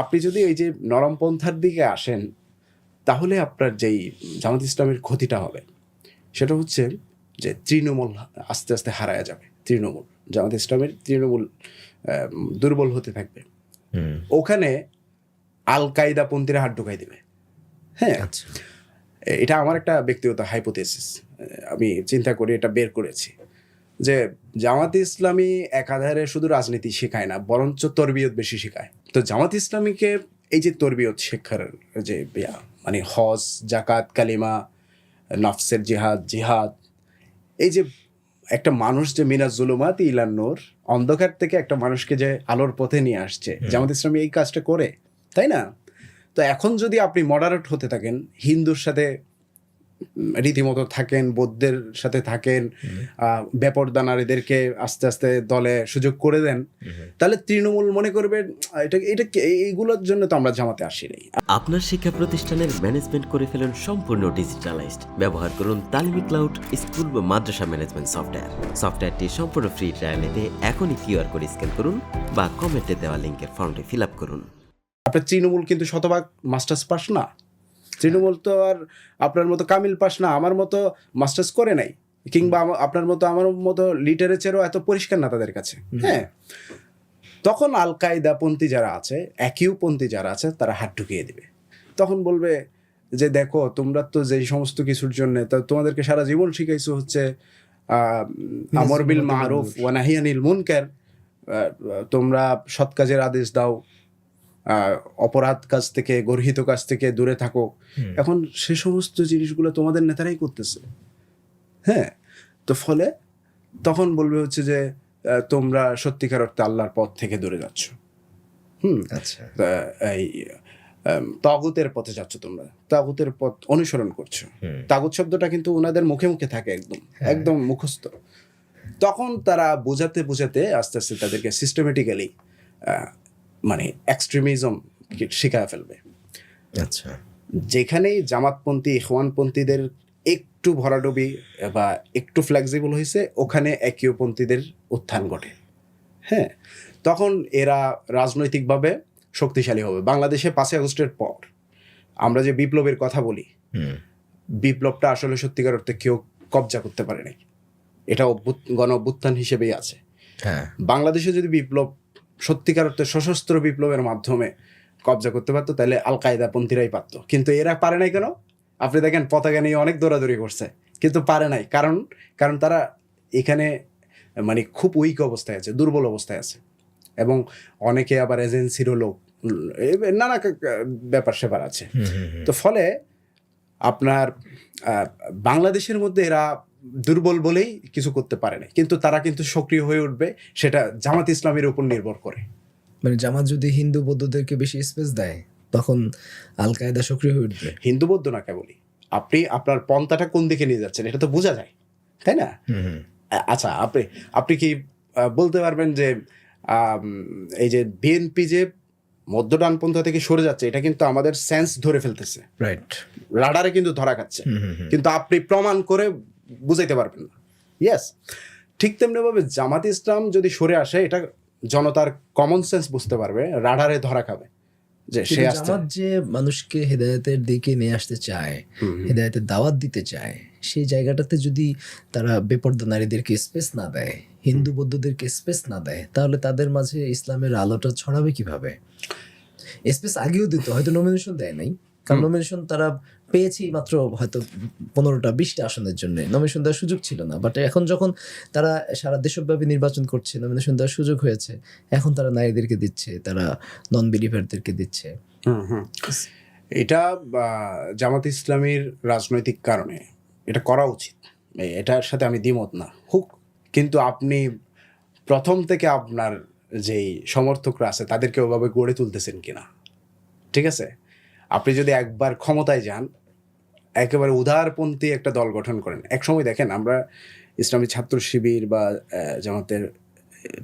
আপনি যদি এই যে নরমপন্থার দিকে আসেন, তাহলে আপনার যেই জামাত ইসলামের ক্ষতিটা হবে সেটা হচ্ছে যে তৃণমূল আস্তে আস্তে হারায়া যাবে। তৃণমূল, জামাত ইসলামের তৃণমূল দুর্বল হতে থাকবে। ওখানে আল কায়দা পন্থীরা হাত ঢুকাই দেবে। হ্যাঁ, আচ্ছা, এটা আমার একটা ব্যক্তিগত হাইপোথেসিস, আমি চিন্তা করে এটা বের করেছি যে জামাত ইসলামী একাধারে শুধু রাজনীতি শেখায় না, বরঞ্চ তরবিয়ত বেশি শেখায়। তো জামাত ইসলামীকে এই যে তরবিয়ত শিক্ষার যে মানে হজ, জাকাত, কালিমা, নফসের জিহাদ, এই যে একটা মানুষ যে মিনাজ জুলুমাত ইলান নূর, অন্ধকার থেকে একটা মানুষকে যে আলোর পথে নিয়ে আসছে, জামাত ইসলামী এই কাজটা করে, তাই না? তো এখন যদি আপনি মডারেট হতে থাকেন, হিন্দুর সাথে রীতিমতো থাকেন, বৌদ্ধের সাথে থাকেন, বেপরদা নারীদেরকে আস্তে আস্তে দলে সুযোগ করে দেন, তাহলে তৃণমূল মনে করবে এটা এইগুলোর জন্য তো আমরা জামাতে আসিনি। আপনার শিক্ষা প্রতিষ্ঠানের ম্যানেজমেন্ট করে ফেলুন সম্পূর্ণ ডিজিটালাইজড। ব্যবহার করুন তালিমি ক্লাউড স্কুল বা মাদ্রাসা ম্যানেজমেন্ট সফটওয়্যার। সফটওয়্যারটি সম্পূর্ণ ফ্রি ট্রায়াল নিতে এখনই কিউআর কোড স্ক্যান করুন বা কমেন্টে দেওয়া লিঙ্কের ফর্মটি ফিল আপ করুন। আপনার তৃণমূল কিন্তু শতভাগ মাস্টার্স পাস না। তৃণমূল তো আর আপনার মতো কামিল পাস না, আমার মতো মাস্টার্স করে নাই, কিংবা আপনার মতো আমার মতো লিটারেচারও এত পরিষ্কার না তাদের কাছে। হ্যাঁ, তখন আল কায়দা পন্থী যারা আছে, একিউ পন্থী যারা আছে, তারা হাত ঢুকিয়ে দিবে। তখন বলবে যে দেখো, তোমরা তো যেই সমস্ত কিছুর জন্য তোমাদেরকে সারা জীবন শিখাইছো হচ্ছে আমর বিল মারুফ ওয়া নাহি আনিল মুনকার, তোমরা সৎ কাজের আদেশ দাও, অপরাধ কাজ থেকে, গর্হিত কাজ থেকে দূরে থাকো। এখন সে সমস্ত জিনিসগুলো তোমাদের নেতারাই করতেছে। হ্যাঁ, তো ফলে তখন বলবে হচ্ছে যে তোমরা সত্যিকার অর্থে আল্লাহর পথ থেকে দূরে যাচ্ছ। আচ্ছা, এই তাগুতের পথে যাচ্ছ, তোমরা তাগুতের পথ অনুসরণ করছো। তাগুত শব্দটা কিন্তু ওনাদের মুখে মুখে থাকে, একদম মুখস্থ। তখন তারা বোঝাতে বোঝাতে আস্তে আস্তে তাদেরকে সিস্টেমেটিক্যালি মানে এক্সট্রিমিজম শিখায় ফেলবে। আচ্ছা, যেখানেই জামাতপন্থী, ইখওয়ানপন্থীদের একটু ভরাডুবি বা একটু ফ্লেক্সিবল হয়েছে, ওখানে একিওপন্থীদের উত্থান ঘটে। হ্যাঁ, তখন এরা রাজনৈতিকভাবে শক্তিশালী হবে। বাংলাদেশে 5ই আগস্টের পর আমরা যে বিপ্লবের কথা বলি, বিপ্লবটা আসলে সত্যিকার অর্থে কেউ কবজা করতে পারে নাই, এটা গণ অভ্যুত্থান হিসেবেই আছে। বাংলাদেশে যদি বিপ্লব সত্যিকার অর্থে সশস্ত্র বিপ্লবের মাধ্যমে কবজা করতে পারতো, তাহলে আল কায়দা পন্থীরাই পারতো। কিন্তু এরা পারে নাই কেন? আপনি দেখেন পতাকা নিয়ে অনেক দৌড়াদৌড়ি করছে, কিন্তু পারে নাই। কারণ তারা এখানে মানে খুব উইক অবস্থায় আছে, দুর্বল অবস্থায় আছে, এবং অনেকে আবার এজেন্সিরও লোক, নানা ব্যাপার স্যাপার আছে। তো ফলে আপনার বাংলাদেশের মধ্যে এরা দুর্বল বলেই কিছু করতে পারে না, কিন্তু তারা কিন্তু সক্রিয় হয়ে উঠবে, সেটা জামাত ইসলামের উপর নির্ভর করে। মানে জামাত যদি হিন্দু বৌদ্ধদেরকে বেশি স্পেস দেয়, তখন আল কায়দা সক্রিয় হয়ে উঠবে। হিন্দু বৌদ্ধ না কেবলই, আপনি আপনার পন্থাটা কোন দিকে নিয়ে যাচ্ছেন এটা তো বোঝা যায়, তাই না? আচ্ছা, আপনি কি বলতে পারবেন যে এই যে বিএনপি যে মধ্য ডানপন্থা থেকে সরে যাচ্ছে, এটা কিন্তু আমাদের সেন্স ধরে ফেলতেছে, রাইট, রাডারে কিন্তু ধরা খাচ্ছে, কিন্তু আপনি প্রমাণ করে বুঝাইতে পারবেন না। ইয়েস, ঠিক তেমনিভাবে জামাত ইসলাম যদি সরে আসে, এটা জনতার কমন সেন্স বুঝতে পারবে, রাডারে ধরা খাবে যে সে জামাত যে মানুষকে হেদায়েতের দিকে নিয়ে আসতে চায়, হেদায়েতের দাওয়াত দিতে চায়, সেই জায়গাটাতে যদি তারা বেপরদা নারীদেরকে স্পেস না দেয়, হিন্দু বৌদ্ধদেরকে স্পেস না দেয়, তাহলে তাদের মাঝে ইসলামের আলোটা ছড়াবে কিভাবে? স্পেস আগেও দিত, হয়তো নমিনেশন দেয় নাই, কারণ নমিনেশন তারা পেয়েছি মাত্র হয়তো 15টা 20টা আসনের জন্য, নমিনেশন দেওয়ার সুযোগ ছিল না। বাট এখন যখন তারা সারা দেশব্যাপী নির্বাচন করছে, নমিনেশন দেওয়ার সুযোগ হয়েছে, এখন তারা নারীদেরকে দিচ্ছে, তারা নন বিলিভারদেরকে দিচ্ছে। এটা জামাত ইসলামীর রাজনৈতিক কারণে এটা করা উচিত, এটার সাথে আমি দ্বিমত না হোক, কিন্তু আপনি প্রথম থেকে আপনার যেই সমর্থকরা আছে তাদেরকে ওভাবে গড়ে তুলতেছেন কিনা? ঠিক আছে, আপনি যদি একবার ক্ষমতায় যান, একেবারে উদারপন্থী একটা দল গঠন করেন। এক সময় দেখেন, আমরা ইসলামী ছাত্র শিবির বা জামাতের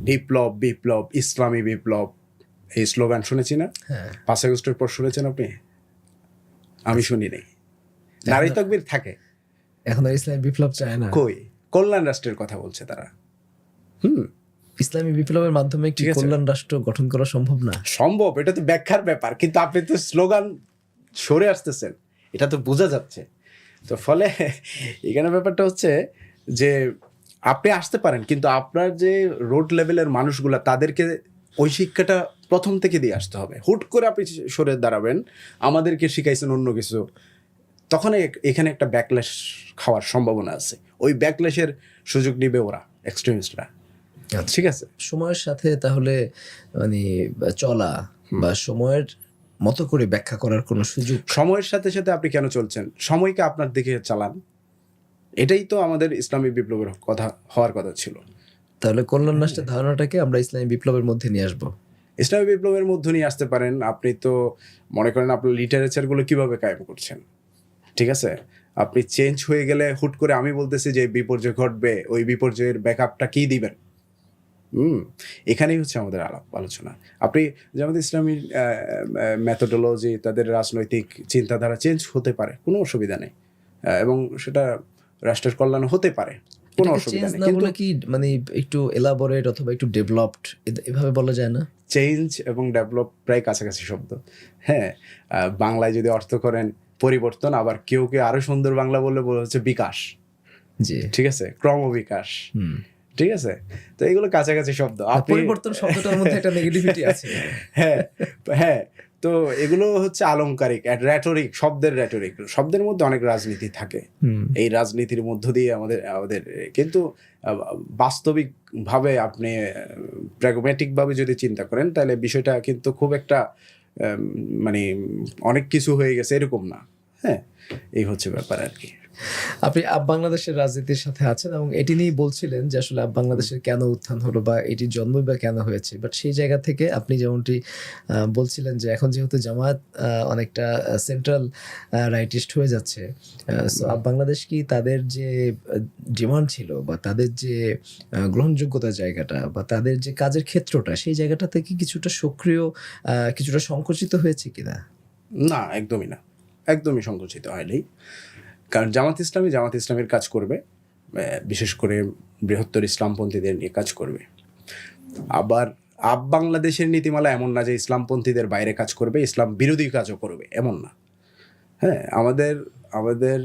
বিপ্লব ইসলামী বিপ্লব এই স্লোগান শুনেছি না? 5 আগস্টের পর শুনেছেন আপনি? আমি শুনি নাই। নারী তাকবীর থাকে, এখন আর ইসলামী বিপ্লব চায় না। কই? কল্যাণ রাষ্ট্রের কথা বলছে তারা। ইসলামী বিপ্লবের মাধ্যমে কি ঠিক আছে। কল্যাণ রাষ্ট্র গঠন করা সম্ভব না? সম্ভব, এটা তো ব্যাখ্যার ব্যাপার, কিন্তু আপনি তো স্লোগান সরে আসতেছেন, এটা তো বোঝা যাচ্ছে। তো ফলে এখানে ব্যাপারটা হচ্ছে যে আপনি আসতে পারেন, কিন্তু আপনার যে রোড লেভেলের মানুষগুলা তাদেরকে ওই শিক্ষাটা প্রথম থেকে দিয়ে আসতে হবে। হুট করে আপনি সরে দাঁড়াবেন, আমাদেরকে শিখাইছেন অন্য কিছু, তখন এখানে একটা ব্যাকল্যাশ খাওয়ার সম্ভাবনা আছে। ওই ব্যাকল্যাশের সুযোগ নিবে ওরা, এক্সট্রিমিস্টরা। ঠিক আছে, সময়ের সাথে তাহলে মানে চলা বা সময়ের মতো করে ব্যাখ্যা করার কোনো সুযোগ? সময়ের সাথে সাথে আপনি কেন চলছেন? সময়কে আপনার দিকে চালান, এটাই তো আমাদের ইসলামী বিপ্লবের কথা হওয়ার কথা ছিল। তাহলে কল্যাণ রাষ্ট্রের ধারণাটাকে আমরা ইসলামী বিপ্লবের মধ্যে নিয়ে আসবো। ইসলামী বিপ্লবের মধ্যে নিয়ে আসতে পারেন। আপনি তো মনে করেন আপনার লিটারেচারগুলো কিভাবে কায়েম করছেন, ঠিক আছে? আপনি চেঞ্জ হয়ে গেলে হুট করে আমি বলতেছি যে বিপর্যয় ঘটবে, ওই বিপর্যয়ের ব্যাকআপটা কি দিবেন? এখানেই হচ্ছে আমাদের আলোচনা। আপনি যেমন ইসলামী মেথোডোলজি, তাদের রাজনৈতিক চিন্তাধারা চেঞ্জ হতে পারে, কোনো অসুবিধা নেই, এবং সেটা রাষ্ট্রের কল্যাণ হতে পারে, কোনো এটাকে অসুবিধা চেঞ্জ নেই। না কিন্তু বলে কি মানে একটু এলাবোরেট অথবা একটু ডেভেলপড এভাবে বলা যায় না? চেঞ্জ এবং ডেভেলপ প্রায় কাছাকাছি শব্দ। হ্যাঁ, বাংলায় যদি অর্থ করেন পরিবর্তন, আবার কেউ কেউ আরো সুন্দর বাংলা বললে বলে হচ্ছে বিকাশ। জি, ঠিক আছে, ক্রমবিকাশ। ঠিক আছে, তো এগুলো কাছাকাছি শব্দ। আপনি পরিবর্তন শব্দটার মধ্যে একটা নেগেটিভিটি আছে। হ্যাঁ হ্যাঁ, তো এগুলো হচ্ছে আলংকারিক, র্যাটরিক, শব্দের মধ্যে অনেক রাজনীতি থাকে। এই রাজনীতির মধ্য দিয়ে আমাদের কিন্তু বাস্তবিক ভাবে আপনি প্র্যাগম্যাটিক ভাবে যদি চিন্তা করেন, তাহলে বিষয়টা কিন্তু খুব একটা মানে অনেক কিছু হয়ে গেছে এরকম না। হ্যাঁ, এই হচ্ছে ব্যাপার আর কি। আপনি বাংলাদেশের রাজনীতির সাথে আছেন এবং এটি নিয়ে বলছিলেন যে আসলে বাংলাদেশের কেন উত্থান হলো বা এটির জন্ম বা কেন হয়েছে, বাট সেই জায়গা থেকে আপনি যেমনটি বলছিলেন যে এখন যেহেতু জামায়াত অনেকটা সেন্ট্রাল রাইটিস্ট হয়ে যাচ্ছে, সো বাংলাদেশ কি তাদের যে ডিমান্ড ছিল বা তাদের যে গ্রহণযোগ্যতার জায়গাটা বা তাদের যে কাজের ক্ষেত্রটা, সেই জায়গাটা থেকে কিছুটা সক্রিয়, কিছুটা সংকুচিত হয়েছে কিনা? না, একদমই না, একদমই সংকুচিত হয়নি। কারণ জামাত ইসলামের কাজ করবে, বিশেষ করে বৃহত্তর ইসলামপন্থীদের নিয়ে কাজ করবে। আবার বাংলাদেশের নীতিমালা এমন না যে ইসলামপন্থীদের বাইরে কাজ করবে, ইসলাম বিরোধী কাজও করবে, এমন না। হ্যাঁ, আমাদের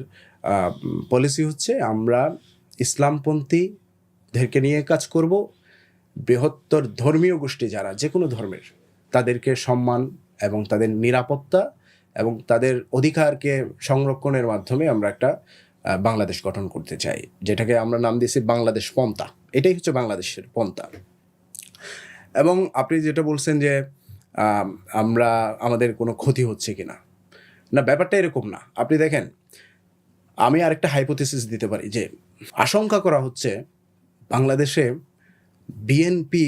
পলিসি হচ্ছে আমরা ইসলামপন্থীদেরকে নিয়ে কাজ করব, বৃহত্তর ধর্মীয় গোষ্ঠী যারা যে কোনো ধর্মের, তাদেরকে সম্মান এবং তাদের নিরাপত্তা এবং তাদের অধিকারকে সংরক্ষণের মাধ্যমে আমরা একটা বাংলাদেশ গঠন করতে চাই, যেটাকে আমরা নাম দিয়েছি বাংলাদেশ পন্থা। এটাই হচ্ছে বাংলাদেশের পন্থা। এবং আপনি যেটা বলছেন যে আমাদের কোনো ক্ষতি হচ্ছে কিনা, না, ব্যাপারটা এরকম না। আপনি দেখেন, আমি আরেকটা হাইপোথেসিস দিতে পারি যে আশঙ্কা করা হচ্ছে বাংলাদেশে বিএনপি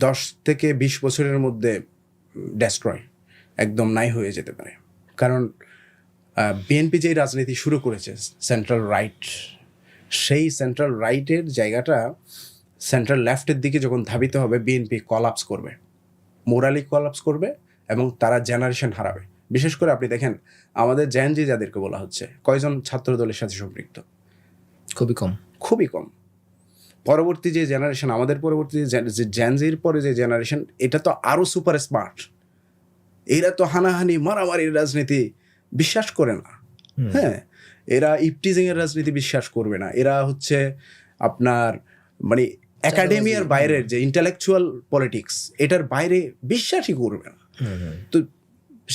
10 থেকে 20 বছরের মধ্যে ডেস্ট্রয়, একদম নাই হয়ে যেতে পারে। কারণ বিএনপি যেই রাজনীতি শুরু করেছে সেন্ট্রাল রাইট, সেই সেন্ট্রাল রাইটের জায়গাটা সেন্ট্রাল লেফটের দিকে যখন ধাবিত হবে, বিএনপি কলাপস করবে, মোরালি কলাপস করবে, এবং তারা জেনারেশন হারাবে। বিশেষ করে আপনি দেখেন আমাদের জেনজি যাদেরকে বলা হচ্ছে, কয়জন ছাত্র দলের সাথে সম্পৃক্ত? খুবই কম। পরবর্তী যে জেনারেশন, আমাদের পরবর্তী যে জেনজির পরে যে জেনারেশন, এটা তো আরো সুপার স্মার্ট। এরা তো হানাহানি মারামারির রাজনীতি বিশ্বাস করে না। হ্যাঁ, এরা ইপটিজিং এর রাজনীতি বিশ্বাস করবে না। এরা হচ্ছে আপনার মানে একাডেমিয়ার বাইরের যে ইন্টেলেকচুয়াল পলিটিক্স, এটার বাইরে বিশ্বাসই করবে না। তো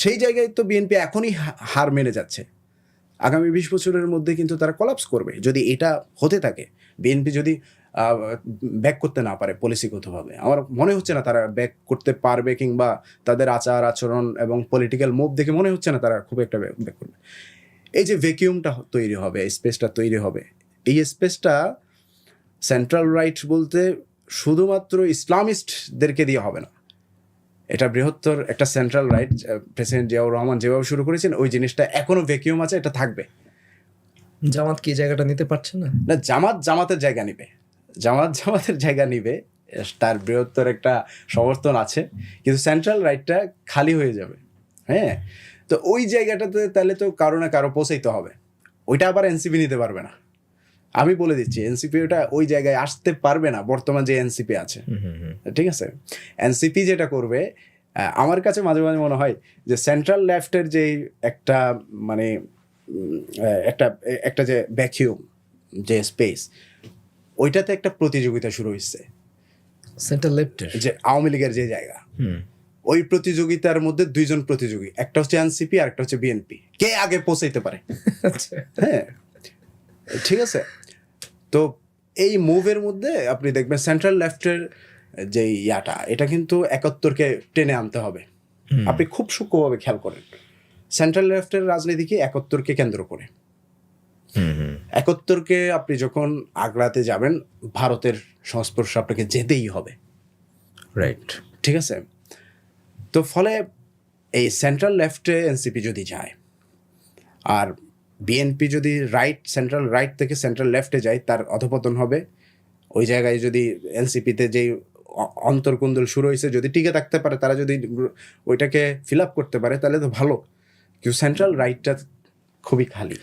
সেই জায়গায় তো বিএনপি এখনই হার মেনে যাচ্ছে। আগামী 20 বছরের মধ্যে কিন্তু তারা কলাপস করবে যদি এটা হতে থাকে। বিএনপি যদি ব্যাক করতে না পারে পলিসিগতভাবে, আমার মনে হচ্ছে না তারা ব্যাক করতে পারবে, কিংবা তাদের আচার আচরণ এবং পলিটিক্যাল মুভ দেখে মনে হচ্ছে না তারা খুব একটা ব্যাক করবে। এই যে ভ্যাকিউমটা তৈরি হবে, স্পেসটা তৈরি হবে, এই স্পেসটা সেন্ট্রাল রাইট বলতে শুধুমাত্র ইসলামিস্টদেরকে দিয়ে হবে না, এটা বৃহত্তর একটা central right. President Ziaur Rahman যেভাবে শুরু করেছেন, ওই জিনিসটা এখনো ভ্যাকিউম আছে, এটা থাকবে। জামাত কি জায়গাটা নিতে পারছে না? না, জামাতের জায়গা নিবে, জামাতের জায়গা নিবে, তার বৃহত্তর একটা সমর্থন আছে, কিন্তু সেন্ট্রাল রাইটটা খালি হয়ে যাবে। হ্যাঁ, তো ওই জায়গাটাতে তাহলে তো কারো না কারো পৌঁছাইতে হবে। ওইটা আবার এনসিপি নিতে পারবে না। আমি বলে দিচ্ছি এনসিপি ওটা ওই জায়গায় আসতে পারবে না বর্তমান যে এনসিপি আছে, ঠিক আছে? এনসিপি যেটা করবে, আমার কাছে মাঝে মাঝে মনে হয় যে সেন্ট্রাল লেফটের যে একটা মানে একটা একটা যে ভ্যাকিউম যে স্পেস, ওইটাতে একটা প্রতিযোগিতা শুরু হয়েছে সেন্ট্রাল লেফটের। যে আওয়ামী লীগের যে জায়গা, ওই প্রতিযোগিতার মধ্যে দুইজন প্রতিযোগী, একটা হচ্ছে এনসিপি আর একটা হচ্ছে বিএনপি, কে আগে পৌঁছাইতে পারে। হ্যাঁ, ঠিক আছে। তো এই মুভের মধ্যে আপনি দেখবেন সেন্ট্রাল লেফটের যে ইয়াটা, এটা কিন্তু 71কে টেনে আনতে হবে। আপনি খুব সূক্ষ্মভাবে খেয়াল করেন, সেন্ট্রাল লেফটের রাজনীতিকে 71কে কেন্দ্র করে। 71কে আপনি যখন আগ্রাতে যাবেন, ভারতের সংস্পর্শে আপনাকে যেতেই হবে, রাইট। ঠিক আছে? তো ফলে এই সেন্ট্রাল লেফটে এনসিপি যদি যায় আর বিএনপি যদি সেন্ট্রাল রাইট থেকে সেন্ট্রাল লেফটে যায়, তার অধপতন হবে। ওই জায়গায় যদি এনসিপিতে যেই অন্তর্কুন্দল শুরু হয়েছে যদি টিকে থাকতে পারে, তারা যদি ওইটাকে ফিল আপ করতে পারে, তাহলে তো ভালো। কিন্তু সেন্ট্রাল রাইটটা খুবই খালি।